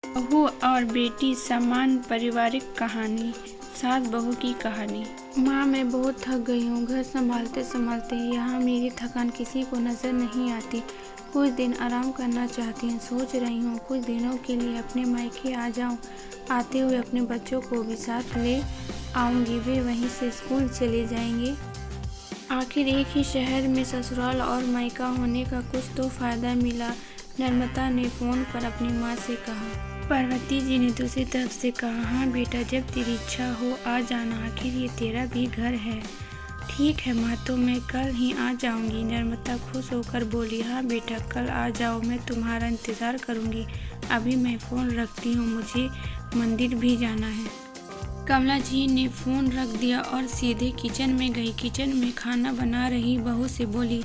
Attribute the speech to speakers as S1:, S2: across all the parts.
S1: बहू और बेटी समान पारिवारिक कहानी। सास बहू की कहानी। माँ, मैं बहुत थक गई हूँ। घर संभालते संभालते यहाँ मेरी थकान किसी को नजर नहीं आती। कुछ दिन आराम करना चाहती हूँ। सोच रही हूँ कुछ दिनों के लिए अपने मायके आ जाऊँ। आते हुए अपने बच्चों को भी साथ ले आऊँगी। वे वहीं से स्कूल चले जाएंगे। आखिर एक ही शहर में ससुराल और मायका होने का कुछ तो फायदा मिला। नर्मदा ने फोन पर अपनी माँ से कहा। पार्वती जी ने दूसरी तरफ से कहा, हाँ बेटा, जब तेरी इच्छा हो आ जाना। आखिर ये तेरा भी घर है। ठीक है माँ, तो मैं कल ही आ जाऊंगी। नर्मदा खुश होकर बोली, हाँ बेटा, कल आ जाओ, मैं तुम्हारा इंतज़ार करूंगी। अभी मैं फ़ोन रखती हूँ, मुझे मंदिर भी जाना है। कमला जी ने फ़ोन रख दिया और सीधे किचन में गई। किचन में खाना बना रही बहू से बोली,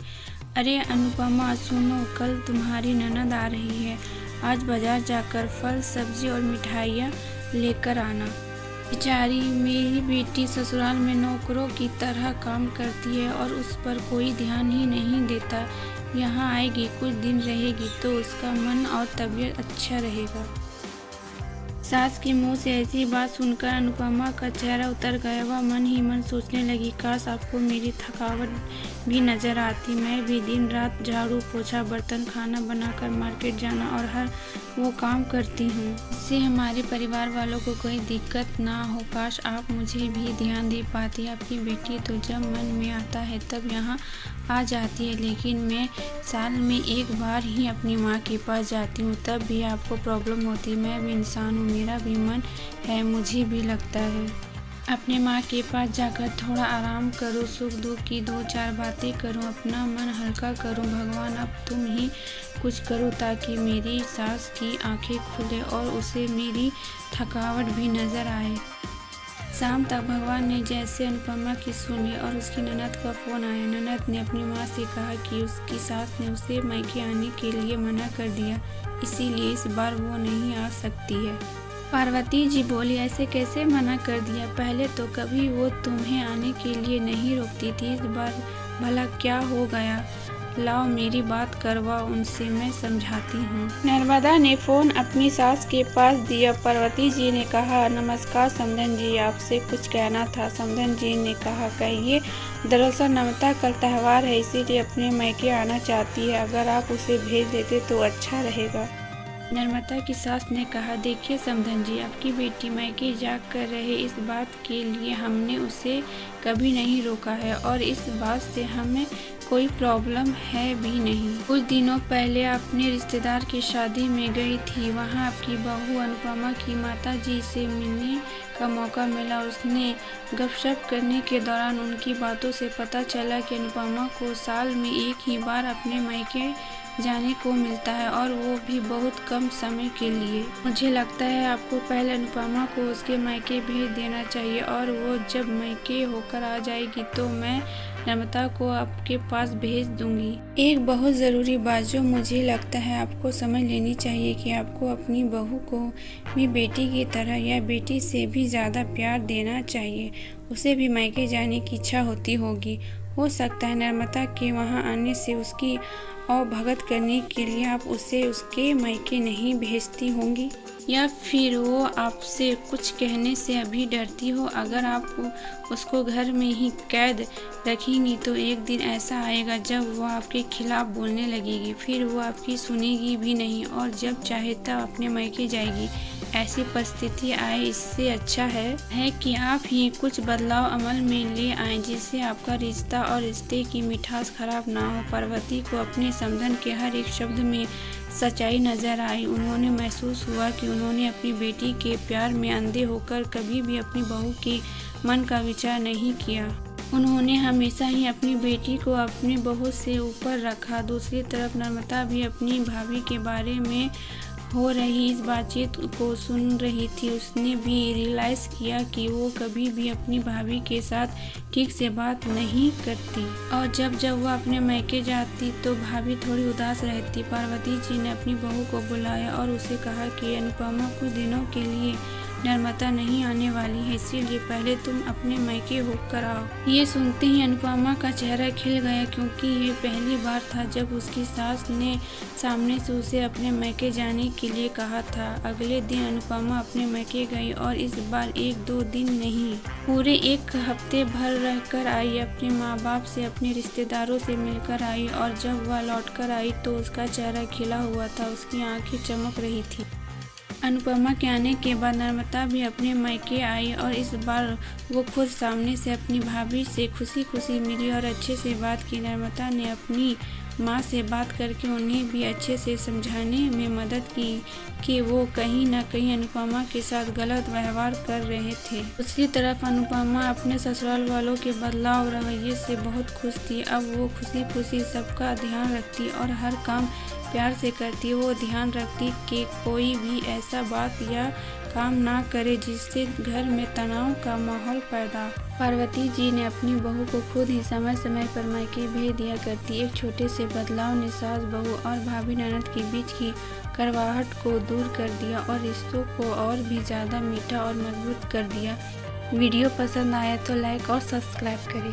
S1: अरे अनुपमा, सुनो, कल तुम्हारी ननद आ रही है। आज बाजार जाकर फल, सब्जी और मिठाइयाँ लेकर आना। बेचारी मेरी बेटी ससुराल में नौकरों की तरह काम करती है और उस पर कोई ध्यान ही नहीं देता। यहाँ आएगी, कुछ दिन रहेगी तो उसका मन और तबीयत अच्छा रहेगा। सास के मुंह से ऐसी बात सुनकर अनुपमा का चेहरा उतर गया। वह मन ही मन सोचने लगी, काश आपको मेरी थकावट भी नजर आती। मैं भी दिन रात झाड़ू पोछा, बर्तन, खाना बनाकर मार्केट जाना और हर वो काम करती हूँ। इससे हमारे परिवार वालों को कोई दिक्कत ना हो। काश आप मुझे भी ध्यान दे पाती। आपकी बेटी तो जब मन में आता है तब यहाँ आ जाती है, लेकिन मैं साल में एक बार ही अपनी माँ के पास जाती हूँ, तब भी आपको प्रॉब्लम होती। मैं भी इंसान हूँ, मेरा भी मन है, मुझे भी लगता है। अपने माँ के पास जाकर थोड़ा आराम करो, सुख दुख की दो चार बातें करो, अपना मन हल्का करो। भगवान, अब तुम ही कुछ करो ताकि मेरी सास की आंखें खुले और उसे मेरी थकावट भी नज़र आए। शाम तक भगवान ने जैसे अनुपमा की सुनी और उसकी ननद का फ़ोन आया। ननद ने अपनी माँ से कहा कि उसकी सास ने उसे मायके आने के लिए मना कर दिया, इसीलिए इस बार वो नहीं आ सकती है। पार्वती जी बोली, ऐसे कैसे मना कर दिया? पहले तो कभी वो तुम्हें आने के लिए नहीं रोकती थी, इस बार भला क्या हो गया? लाओ मेरी बात करवाओ उनसे, मैं समझाती हूँ। नर्मदा ने फ़ोन अपनी सास के पास दिया। पार्वती जी ने कहा, नमस्कार समधन जी, आपसे कुछ कहना था। समधन जी ने कहा, कहिए। दरअसल नर्मदा कल त्यौहार है, इसीलिए अपने मायके आना चाहती है। अगर आप उसे भेज देते तो अच्छा रहेगा। नर्मदा की सास ने कहा, देखिए समधन जी, आपकी बेटी मायके जा कर रहे, इस बात के लिए हमने उसे कभी नहीं रोका है और इस बात से हमें कोई प्रॉब्लम है भी नहीं। कुछ दिनों पहले अपने रिश्तेदार की शादी में गई थी। वहाँ आपकी बहू अनुपमा की माता जी से मिलने का मौका मिला। उसने गपशप करने के दौरान उनकी बातों से पता चला कि अनुपमा को साल में एक ही बार अपने मायके जाने को मिलता है और वो भी बहुत कम समय के लिए। मुझे लगता है आपको पहले अनुपमा को उसके मायके भेज देना चाहिए और वो जब मायके होकर आ जाएगी तो मैं नर्मदा को आपके पास भेज दूंगी। एक बहुत ज़रूरी बात जो मुझे लगता है आपको समझ लेनी चाहिए कि आपको अपनी बहू को भी बेटी की तरह या बेटी से भी ज़्यादा प्यार देना चाहिए। उसे भी मायके जाने की इच्छा होती होगी। हो सकता है नर्मदा के वहाँ आने से उसकी अवभगत करने के लिए आप उसे उसके मायके नहीं भेजती होंगी, या फिर वो आपसे कुछ कहने से अभी डरती हो। अगर आप उसको घर में ही कैद रखेंगी तो एक दिन ऐसा आएगा जब वो आपके खिलाफ बोलने लगेगी, फिर वो आपकी सुनेगी भी नहीं और जब चाहे तब अपने मायके जाएगी। ऐसी परिस्थिति आए, इससे अच्छा है कि आप ही कुछ बदलाव अमल में ले आएं जिससे आपका रिश्ता और रिश्ते की मिठास खराब ना हो। पार्वती को अपने समधन के हर एक शब्द में सच्चाई नजर आई। उन्होंने महसूस हुआ कि उन्होंने अपनी बेटी के प्यार में अंधे होकर कभी भी अपनी बहू के मन का विचार नहीं किया। उन्होंने हमेशा ही अपनी बेटी को अपनी बहू से ऊपर रखा। दूसरी तरफ नर्मदा भी अपनी भाभी के बारे में हो रही इस बातचीत को सुन रही थी। उसने भी रियलाइज़ किया कि वो कभी भी अपनी भाभी के साथ ठीक से बात नहीं करती और जब वो अपने मायके जाती तो भाभी थोड़ी उदास रहती। पार्वती जी ने अपनी बहू को बुलाया और उसे कहा कि अनुपमा कुछ दिनों के लिए नर्मदा नहीं आने वाली है, इसीलिए पहले तुम अपने मायके होकर आओ। ये सुनते ही अनुपमा का चेहरा खिल गया, क्योंकि ये पहली बार था जब उसकी सास ने सामने से उसे अपने मायके जाने के लिए कहा था। अगले दिन अनुपमा अपने मायके गई और इस बार 1-2 दिन नहीं, पूरे 1 हफ्ते भर रहकर आई। अपने माँ बाप से, अपने रिश्तेदारों से मिलकर आई और जब वह लौटकर आई तो उसका चेहरा खिला हुआ था, उसकी आंखें चमक रही थी। अनुपमा के आने के बाद नर्मदा भी अपने मायके आई और इस बार वो खुद सामने से अपनी भाभी से खुशी खुशी मिली और अच्छे से बात की। नर्मदा ने अपनी माँ से बात करके उन्हें भी अच्छे से समझाने में मदद की कि वो कहीं न कहीं अनुपमा के साथ गलत व्यवहार कर रहे थे। दूसरी तरफ अनुपमा अपने ससुराल वालों के बदलाव रवैये से बहुत खुश थी। अब वो खुशी खुशी सबका ध्यान रखती और हर काम प्यार से करती। वो ध्यान रखती कि कोई भी ऐसा बात या काम ना करे जिससे घर में तनाव का माहौल पैदा। पार्वती जी ने अपनी बहू को खुद ही समय समय पर मायके भेज दिया करती। एक छोटे से बदलाव ने सास बहू और भाभी ननद के बीच की कड़वाहट को दूर कर दिया और रिश्तों को और भी ज़्यादा मीठा और मजबूत कर दिया। वीडियो पसंद आया तो लाइक और सब्सक्राइब करें।